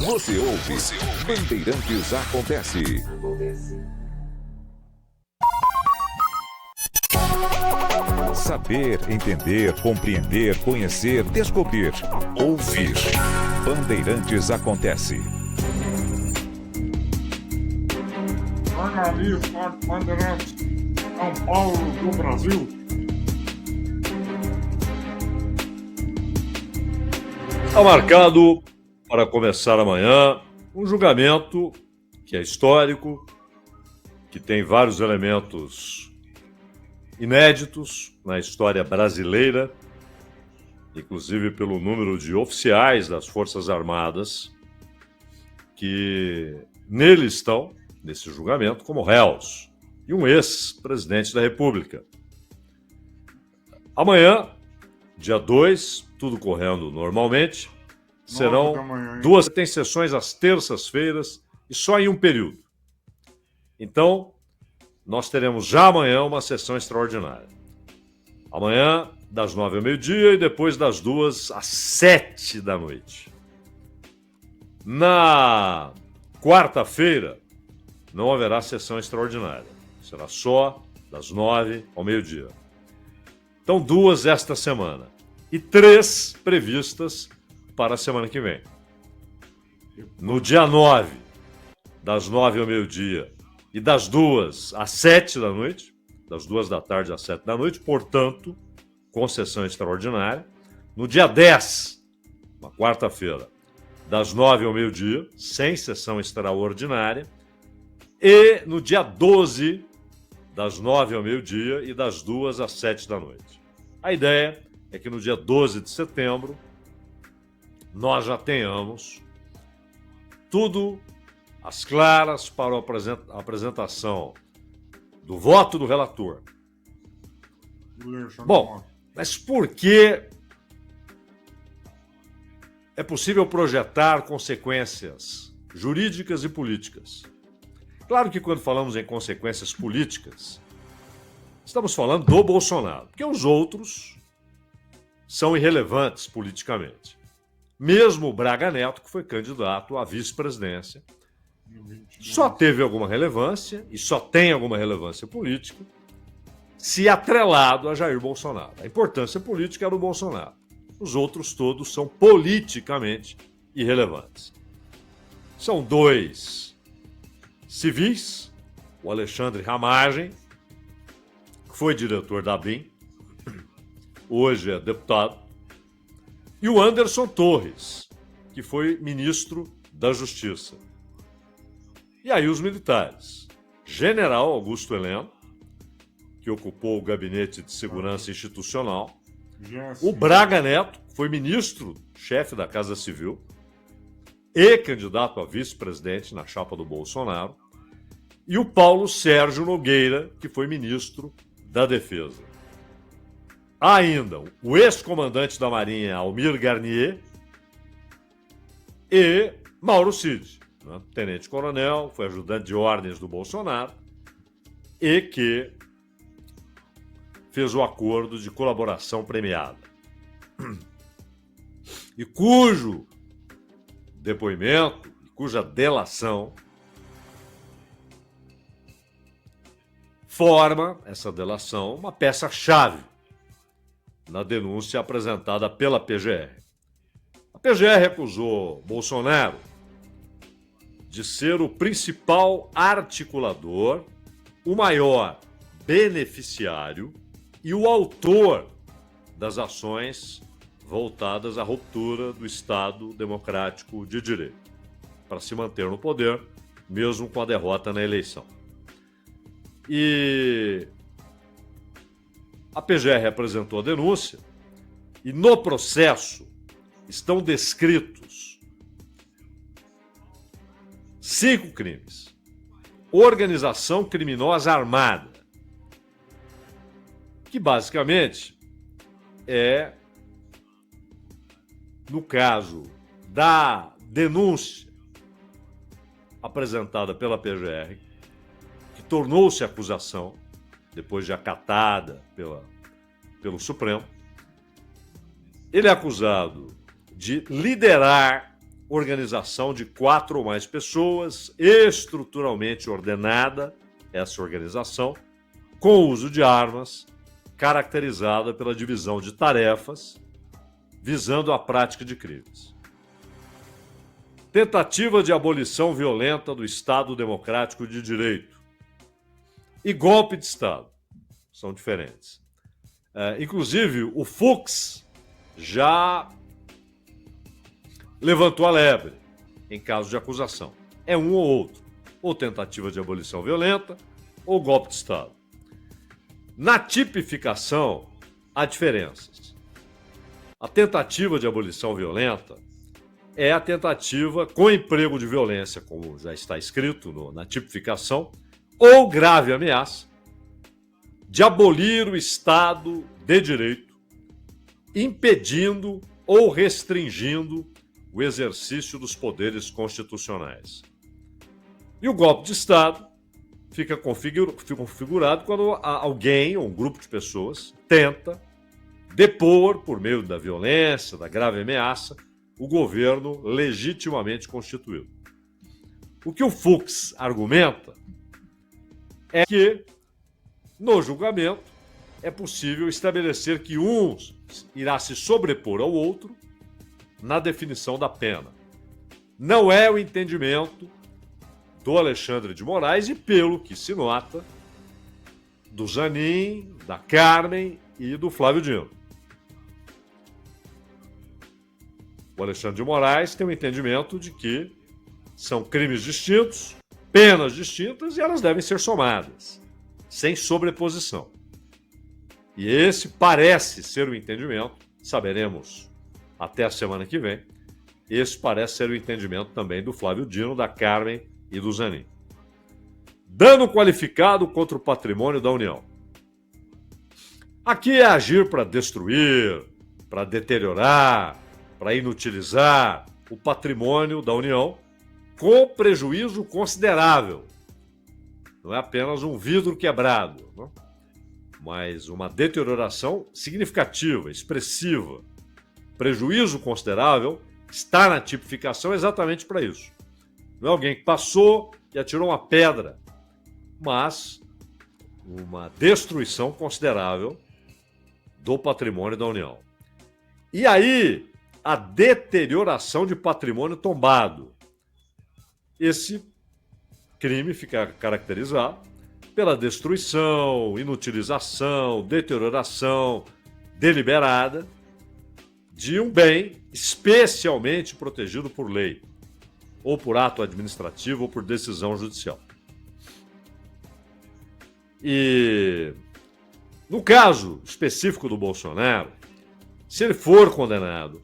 Você ouve Bandeirantes Acontece. Saber, entender, compreender, conhecer, descobrir, ouvir. Bandeirantes Acontece. Jornalismo Bandeirantes, São Paulo do Brasil. Está marcado para começar amanhã um julgamento que é histórico, que tem vários elementos inéditos na história brasileira, inclusive pelo número de oficiais das Forças Armadas que nele estão, nesse julgamento, como réus, e um ex-presidente da República. Amanhã, dia 2, tudo correndo normalmente, serão duas, tem sessões às terças-feiras e só em um período. Então, nós teremos já amanhã uma sessão extraordinária. Amanhã, das 9 ao meio-dia e depois das 2 às 7 da noite. Na quarta-feira, não haverá sessão extraordinária. Será só das 9 ao meio-dia. Então, 2 esta semana. E 3 previstas para a semana que vem. No dia 9, das 9 ao meio-dia e das 2 às 7 da noite, das 2 da tarde às 7 da noite, portanto, com sessão extraordinária. No dia 10, uma quarta-feira, das 9 ao meio-dia, sem sessão extraordinária. E no dia 12, das 9 ao meio-dia e das 2 às 7 da noite. A ideia é que no dia 12 de setembro nós já tenhamos tudo às claras para a apresentação do voto do relator. Bom, mas por que é possível projetar consequências jurídicas e políticas? Claro que quando falamos em consequências políticas, estamos falando do Bolsonaro, porque os outros são irrelevantes politicamente. Mesmo o Braga Neto, que foi candidato à vice-presidência, só teve alguma relevância e só tem alguma relevância política se atrelado a Jair Bolsonaro. A importância política era do Bolsonaro. Os outros todos são politicamente irrelevantes. São 2 civis, o Alexandre Ramagem, que foi diretor da ABIN, hoje é deputado, e o Anderson Torres, que foi ministro da Justiça. E aí os militares. General Augusto Heleno, que ocupou o Gabinete de Segurança Institucional. O Braga Neto, que foi ministro, chefe da Casa Civil, e candidato a vice-presidente na chapa do Bolsonaro. E o Paulo Sérgio Nogueira, que foi ministro da Defesa. Há ainda o ex-comandante da Marinha, Almir Garnier, e Mauro Cid, né? Tenente-coronel, foi ajudante de ordens do Bolsonaro e que fez o acordo de colaboração premiada. E cujo depoimento, cuja delação forma, essa delação, uma peça-chave na denúncia apresentada pela PGR. A PGR acusou Bolsonaro de ser o principal articulador, o maior beneficiário e o autor das ações voltadas à ruptura do Estado Democrático de Direito, para se manter no poder, mesmo com a derrota na eleição. E a PGR apresentou a denúncia e no processo estão descritos 5 crimes. Organização criminosa armada, que basicamente é, no caso da denúncia apresentada pela PGR, que tornou-se acusação, depois de acatada pelo Supremo, ele é acusado de liderar organização de 4 ou mais pessoas, estruturalmente ordenada, essa organização, com o uso de armas, caracterizada pela divisão de tarefas, visando a prática de crimes. Tentativa de abolição violenta do Estado Democrático de Direito e golpe de Estado. São diferentes. Inclusive, o Fux já levantou a lebre em caso de acusação. É um ou outro. Ou tentativa de abolição violenta ou golpe de Estado. Na tipificação, há diferenças. A tentativa de abolição violenta é a tentativa com emprego de violência, como já está escrito na tipificação, ou grave ameaça de abolir o Estado de Direito, impedindo ou restringindo o exercício dos poderes constitucionais. E o golpe de Estado fica configurado quando alguém ou um grupo de pessoas tenta depor, por meio da violência, da grave ameaça, o governo legitimamente constituído. O que o Fux argumenta é que, no julgamento, é possível estabelecer que um irá se sobrepor ao outro na definição da pena. Não é o entendimento do Alexandre de Moraes e, pelo que se nota, do Zanin, da Carmen e do Flávio Dino. O Alexandre de Moraes tem o entendimento de que são crimes distintos, penas distintas e elas devem ser somadas, sem sobreposição. E esse parece ser o entendimento, saberemos até a semana que vem, esse parece ser o entendimento também do Flávio Dino, da Carmen e do Zanin. Dano qualificado contra o patrimônio da União. Aqui é agir para destruir, para deteriorar, para inutilizar o patrimônio da União com prejuízo considerável. Não é apenas um vidro quebrado, não? Mas uma deterioração significativa, expressiva. Prejuízo considerável está na tipificação exatamente para isso. Não é alguém que passou e atirou uma pedra, mas uma destruição considerável do patrimônio da União. E aí, a deterioração de patrimônio tombado. Esse crime fica caracterizado pela destruição, inutilização, deterioração deliberada de um bem especialmente protegido por lei, ou por ato administrativo ou por decisão judicial. E no caso específico do Bolsonaro, se ele for condenado,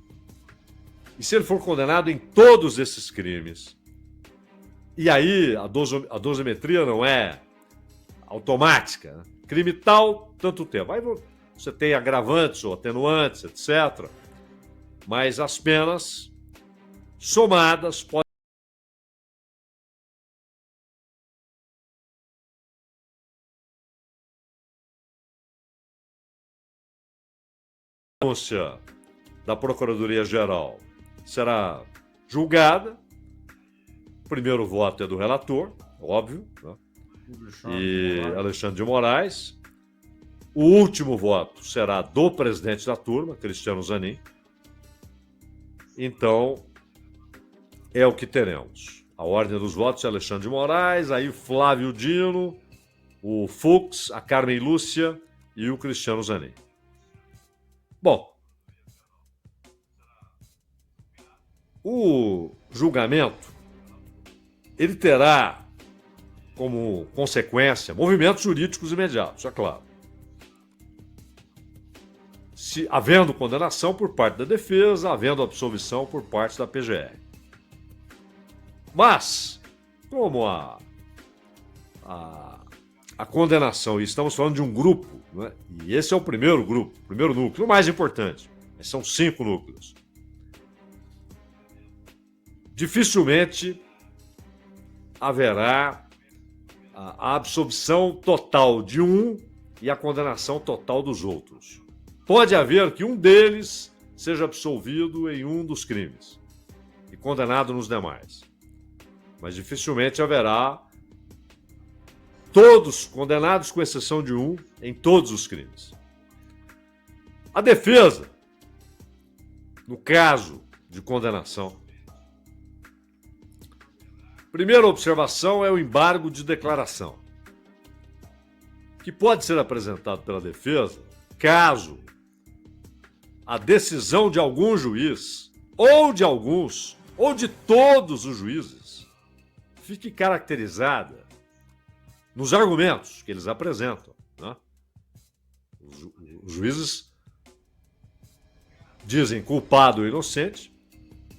e se ele for condenado em todos esses crimes, e aí a dosimetria não é automática, né? Crime tal, tanto tempo. Aí você tem agravantes ou atenuantes, etc. Mas as penas somadas podem denúncia da Procuradoria-Geral será julgada. O primeiro voto é do relator, óbvio, né? E Alexandre de Moraes. O último voto será do presidente da turma, Cristiano Zanin. Então, é o que teremos. A ordem dos votos é Alexandre de Moraes, aí Flávio Dino, o Fux, a Carmen Lúcia e o Cristiano Zanin. Bom, o julgamento, ele terá como consequência movimentos jurídicos imediatos, é claro. Se havendo condenação por parte da defesa, havendo absolvição por parte da PGR. Mas, como a condenação, e estamos falando de um grupo, né? E esse é o primeiro grupo, o primeiro núcleo, o mais importante, são 5 núcleos. Dificilmente haverá a absolvição total de um e a condenação total dos outros. Pode haver que um deles seja absolvido em um dos crimes. e condenado nos demais. Mas dificilmente haverá todos condenados, com exceção de um, em todos os crimes. A defesa, no caso de condenação, primeira observação é o embargo de declaração, que pode ser apresentado pela defesa caso a decisão de algum juiz, ou de alguns, ou de todos os juízes, fique caracterizada nos argumentos que eles apresentam, né? Os juízes dizem culpado ou inocente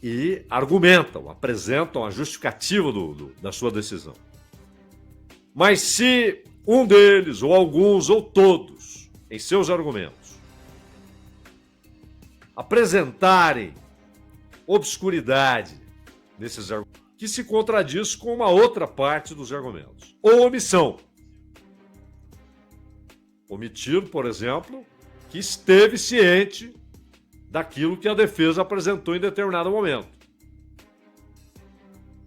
e argumentam, apresentam a justificativa da sua decisão. Mas se um deles, ou alguns, ou todos, em seus argumentos, apresentarem obscuridade nesses argumentos, que se contradiz com uma outra parte dos argumentos, ou omissão. Omitir, por exemplo, que esteve ciente daquilo que a defesa apresentou em determinado momento.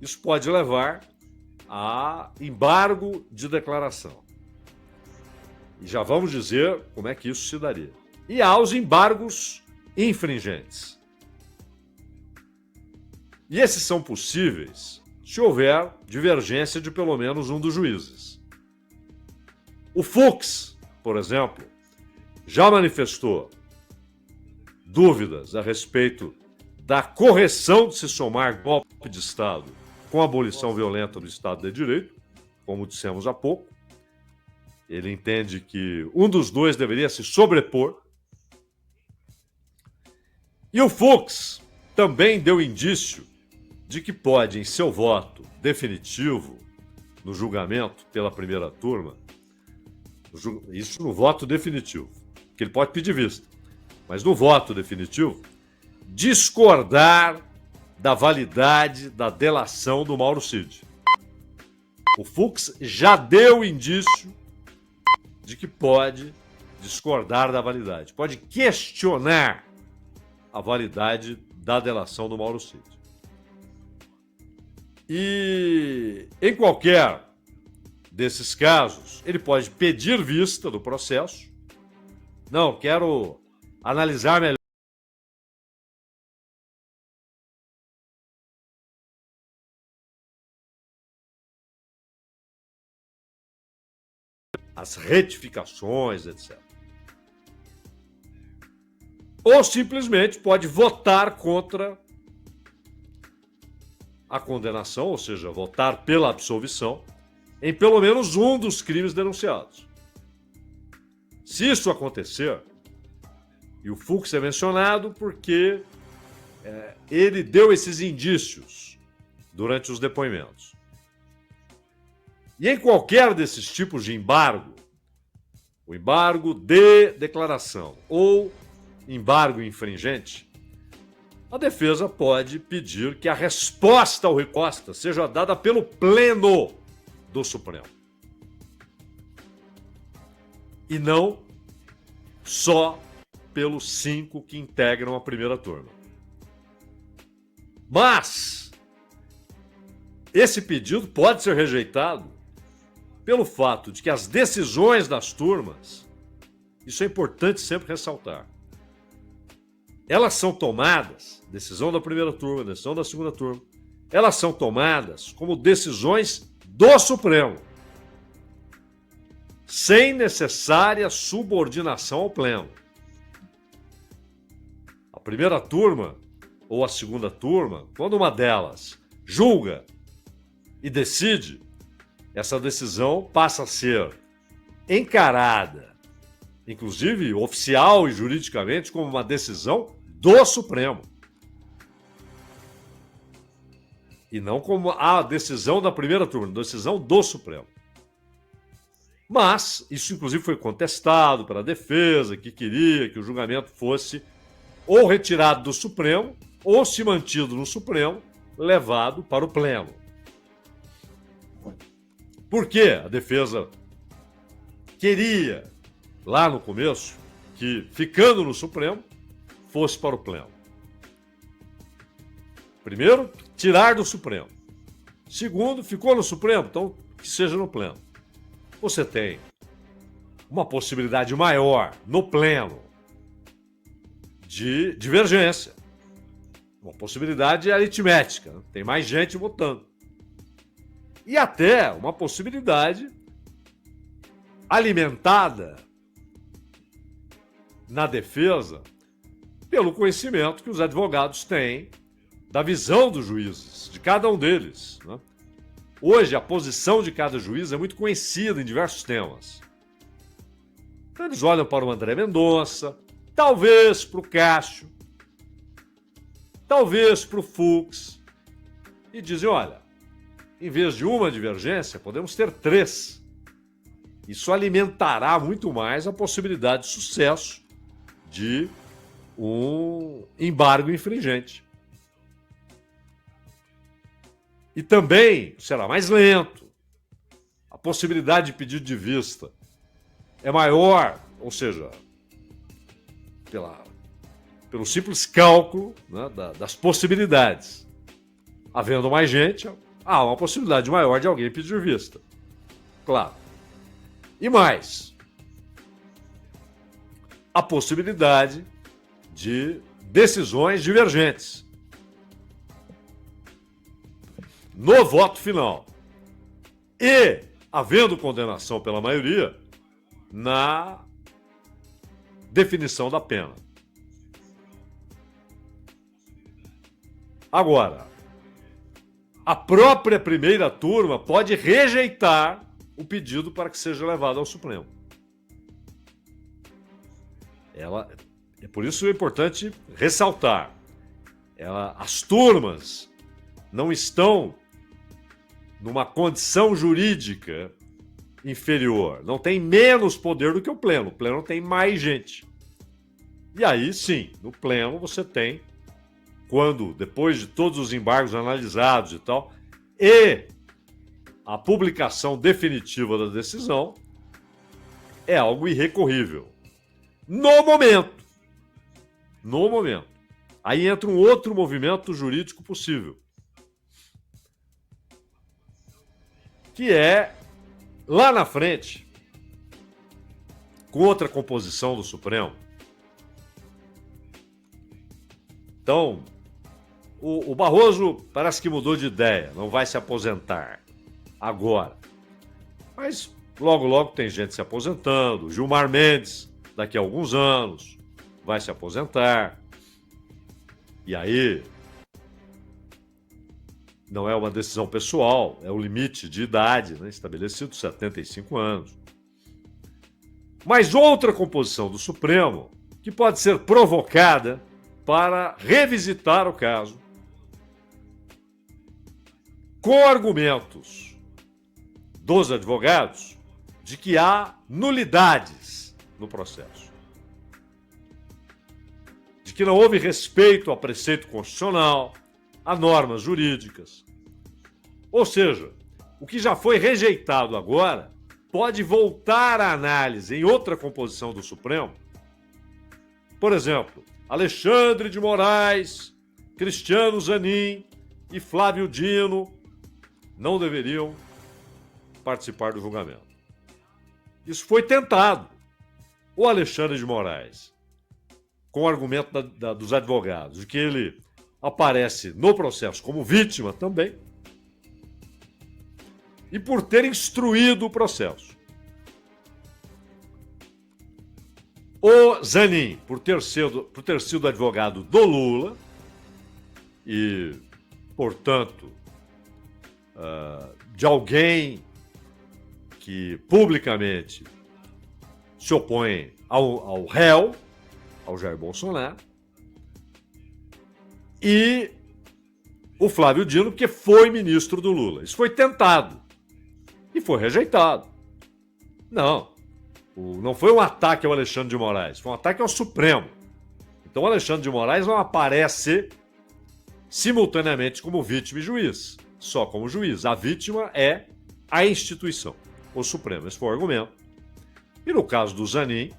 Isso pode levar a embargo de declaração. E já vamos dizer como é que isso se daria. E há os embargos infringentes. E esses são possíveis se houver divergência de pelo menos um dos juízes. O Fux, por exemplo, já manifestou dúvidas a respeito da correção de se somar golpe de Estado com a abolição violenta do Estado de Direito, como dissemos há pouco. Ele entende que um dos dois deveria se sobrepor. E o Fux também deu indício de que pode, em seu voto definitivo, no julgamento pela primeira turma, isso no voto definitivo, que ele pode pedir vista, mas no voto definitivo, discordar da validade da delação do Mauro Cid. O Fux já deu indício de que pode discordar da validade, pode questionar a validade da delação do Mauro Cid. E em qualquer desses casos, ele pode pedir vista do processo. Não, quero analisar melhor as retificações, etc. Ou simplesmente pode votar contra a condenação, ou seja, votar pela absolvição, em pelo menos um dos crimes denunciados. Se isso acontecer, e o Fux é mencionado porque ele deu esses indícios durante os depoimentos. E em qualquer desses tipos de embargo, o embargo de declaração ou embargo infringente, a defesa pode pedir que a resposta ao Rui Costa seja dada pelo Pleno do Supremo. E não só pelos 5 que integram a primeira turma. Mas esse pedido pode ser rejeitado pelo fato de que as decisões das turmas, isso é importante sempre ressaltar, elas são tomadas, decisão da primeira turma, decisão da segunda turma, elas são tomadas como decisões do Supremo, sem necessária subordinação ao Pleno. A primeira turma ou a segunda turma, quando uma delas julga e decide, essa decisão passa a ser encarada, inclusive oficial e juridicamente, como uma decisão do Supremo. E não como a decisão da primeira turma, decisão do Supremo. Mas isso inclusive foi contestado pela defesa, que queria que o julgamento fosse ou retirado do Supremo, ou, se mantido no Supremo, levado para o Pleno. Por quê? A defesa queria, lá no começo, que, ficando no Supremo, fosse para o Pleno. Primeiro, tirar do Supremo. Segundo, ficou no Supremo, então que seja no pleno. Você tem uma possibilidade maior no pleno de divergência. Uma possibilidade aritmética, né? Tem mais gente votando. E até uma possibilidade alimentada na defesa pelo conhecimento que os advogados têm da visão dos juízes, de cada um deles, né? Hoje, a posição de cada juiz é muito conhecida em diversos temas. Então, eles olham para o André Mendonça, talvez para o Cássio, talvez para o Fux, e dizem, olha, em vez de uma divergência, podemos ter 3. Isso alimentará muito mais a possibilidade de sucesso de um embargo infringente. E também será mais lento. A possibilidade de pedido de vista é maior, ou seja, pelo simples cálculo, né, das possibilidades. Havendo mais gente, há uma possibilidade maior de alguém pedir vista. Claro. E mais, a possibilidade de decisões divergentes no voto final. E, havendo condenação pela maioria, na definição da pena. Agora, a própria primeira turma pode rejeitar o pedido para que seja levado ao Supremo. É por isso é importante ressaltar. As turmas não estão numa condição jurídica inferior. Não tem menos poder do que o pleno. O pleno tem mais gente. E aí, sim, no pleno você tem, quando, depois de todos os embargos analisados e tal, e a publicação definitiva da decisão, é algo irrecorrível. No momento. Aí entra um outro movimento jurídico possível, que é, lá na frente, com outra composição do Supremo. Então, o Barroso parece que mudou de ideia, não vai se aposentar agora. Mas logo, logo tem gente se aposentando. Gilmar Mendes, daqui a alguns anos, vai se aposentar. E aí, não é uma decisão pessoal, é o limite de idade, né, estabelecido, 75 anos. Mas outra composição do Supremo, que pode ser provocada para revisitar o caso, com argumentos dos advogados de que há nulidades no processo, de que não houve respeito ao preceito constitucional, a normas jurídicas. Ou seja, o que já foi rejeitado agora pode voltar à análise em outra composição do Supremo. Por exemplo, Alexandre de Moraes, Cristiano Zanin e Flávio Dino não deveriam participar do julgamento. Isso foi tentado. O Alexandre de Moraes, com o argumento dos advogados, de que ele aparece no processo como vítima também, e por ter instruído o processo. O Zanin, por ter sido advogado do Lula e, portanto, de alguém que publicamente se opõe ao réu, ao Jair Bolsonaro, e o Flávio Dino, que foi ministro do Lula. Isso foi tentado e foi rejeitado. Não foi um ataque ao Alexandre de Moraes, foi um ataque ao Supremo. Então o Alexandre de Moraes não aparece simultaneamente como vítima e juiz, só como juiz. A vítima é a instituição, o Supremo. Esse foi o argumento. E no caso do Zanin,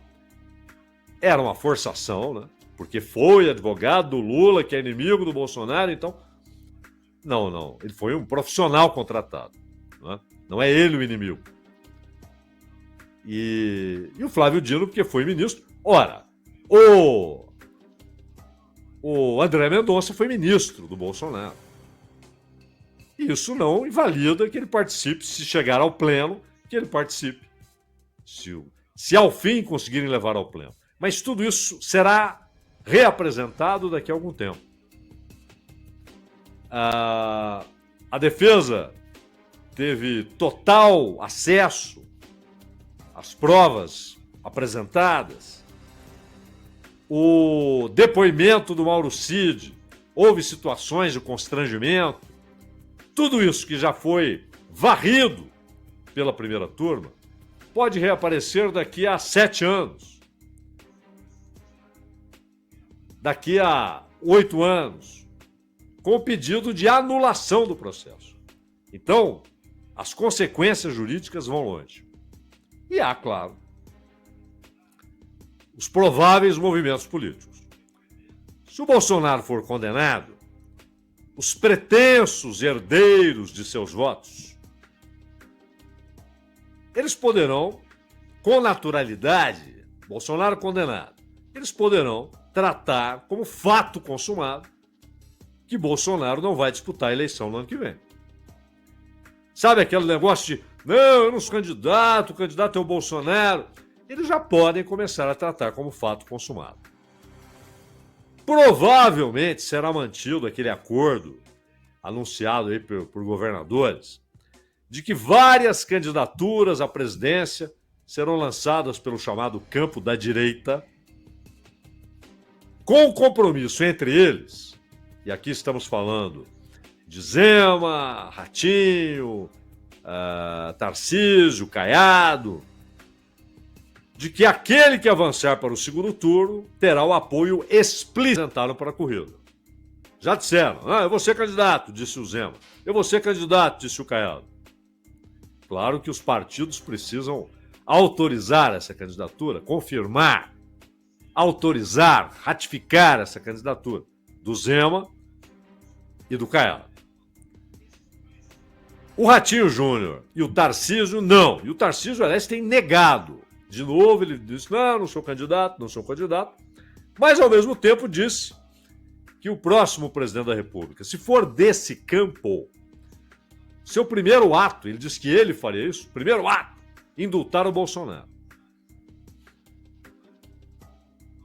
era uma forçação, né? Porque foi advogado do Lula, que é inimigo do Bolsonaro, então Não. Ele foi um profissional contratado. Né? Não é ele o inimigo. E o Flávio Dino, porque foi ministro. Ora, o André Mendonça foi ministro do Bolsonaro. E isso não invalida que ele participe, se chegar ao pleno, que ele participe. Se ao fim conseguirem levar ao pleno. Mas tudo isso será reapresentado daqui a algum tempo. A defesa teve total acesso às provas apresentadas. O depoimento do Mauro Cid, houve situações de constrangimento. Tudo isso que já foi varrido pela primeira turma pode reaparecer daqui a 7 anos. Daqui a 8 anos, com o pedido de anulação do processo. Então, as consequências jurídicas vão longe. E há, claro, os prováveis movimentos políticos. Se o Bolsonaro for condenado, os pretensos herdeiros de seus votos, eles poderão, com naturalidade, Bolsonaro condenado, eles poderão tratar como fato consumado que Bolsonaro não vai disputar a eleição no ano que vem. Sabe aquele negócio de, não, eu não sou candidato, o candidato é o Bolsonaro. Eles já podem começar a tratar como fato consumado. Provavelmente será mantido aquele acordo anunciado aí por governadores de que várias candidaturas à presidência serão lançadas pelo chamado campo da direita, com compromisso entre eles, e aqui estamos falando de Zema, Ratinho, Tarcísio, Caiado, de que aquele que avançar para o segundo turno terá o apoio explícito para a corrida. Já disseram, eu vou ser candidato, disse o Zema. Eu vou ser candidato, disse o Caiado. Claro que os partidos precisam autorizar essa candidatura, confirmar, autorizar, ratificar essa candidatura do Zema e do Caiado. O Ratinho Júnior e o Tarcísio, não. E o Tarcísio, aliás, tem negado. De novo, ele disse, não sou candidato, não sou candidato. Mas, ao mesmo tempo, disse que o próximo presidente da República, se for desse campo, seu primeiro ato, ele disse que ele faria isso, primeiro ato, indultar o Bolsonaro.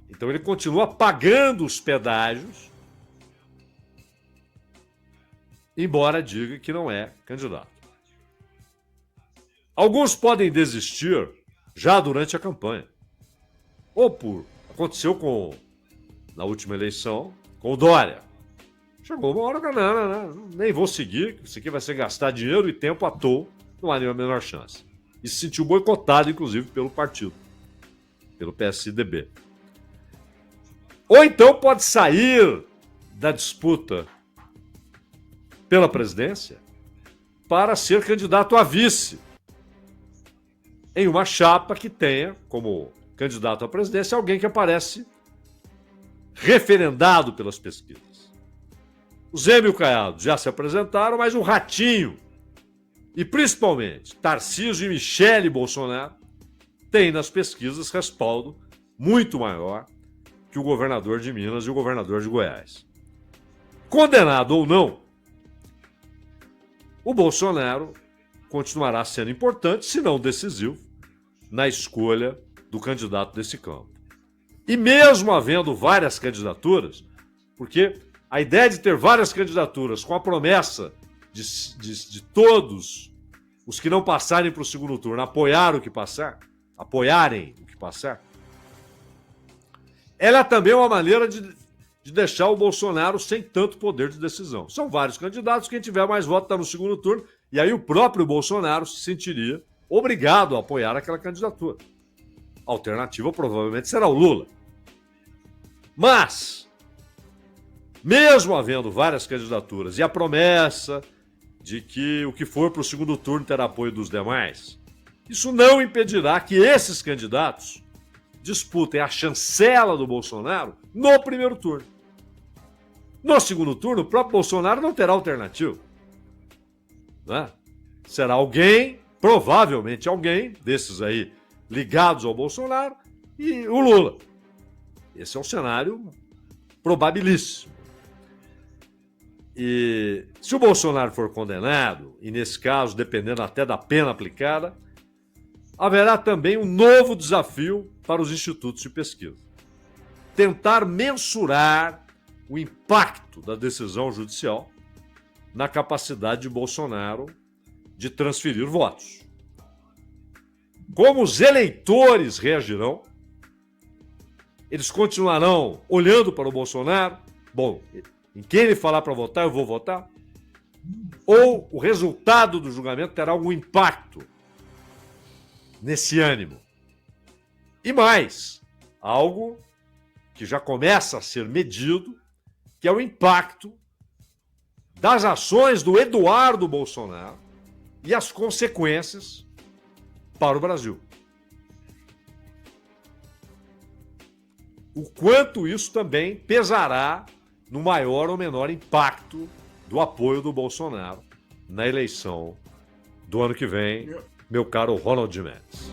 Então ele continua pagando os pedágios, embora diga que não é candidato. Alguns podem desistir já durante a campanha. Aconteceu na última eleição com o Dória. Chegou uma hora que não, nem vou seguir, isso aqui vai ser gastar dinheiro e tempo à toa, não há nenhuma menor chance. E se sentiu boicotado, inclusive, pelo partido, pelo PSDB. Ou então pode sair da disputa pela presidência para ser candidato a vice em uma chapa que tenha como candidato à presidência alguém que aparece referendado pelas pesquisas. O Zema e o Caiado já se apresentaram, mas o Ratinho e principalmente Tarcísio e Michele Bolsonaro têm nas pesquisas respaldo muito maior que o governador de Minas e o governador de Goiás. Condenado ou não, o Bolsonaro continuará sendo importante, se não decisivo, na escolha do candidato desse campo. E mesmo havendo várias candidaturas, porque a ideia de ter várias candidaturas com a promessa de todos os que não passarem para o segundo turno apoiarem o que passar, ela também é uma maneira de deixar o Bolsonaro sem tanto poder de decisão. São vários candidatos, quem tiver mais votos está no segundo turno, e aí o próprio Bolsonaro se sentiria obrigado a apoiar aquela candidatura. A alternativa provavelmente será o Lula. Mas, mesmo havendo várias candidaturas e a promessa de que o que for para o segundo turno terá apoio dos demais, isso não impedirá que esses candidatos disputem a chancela do Bolsonaro no primeiro turno. No segundo turno, o próprio Bolsonaro não terá alternativa. Né? Será alguém, provavelmente alguém, desses aí ligados ao Bolsonaro, e o Lula. Esse é um cenário probabilíssimo. E se o Bolsonaro for condenado, e nesse caso, dependendo até da pena aplicada, haverá também um novo desafio para os institutos de pesquisa. Tentar mensurar o impacto da decisão judicial na capacidade de Bolsonaro de transferir votos. Como os eleitores reagirão? Eles continuarão olhando para o Bolsonaro? Bom, em quem ele falar para votar, eu vou votar? Ou o resultado do julgamento terá algum impacto nesse ânimo? E mais, algo que já começa a ser medido, que é o impacto das ações do Eduardo Bolsonaro e as consequências para o Brasil. O quanto isso também pesará no maior ou menor impacto do apoio do Bolsonaro na eleição do ano que vem, meu caro Ronald Mendes.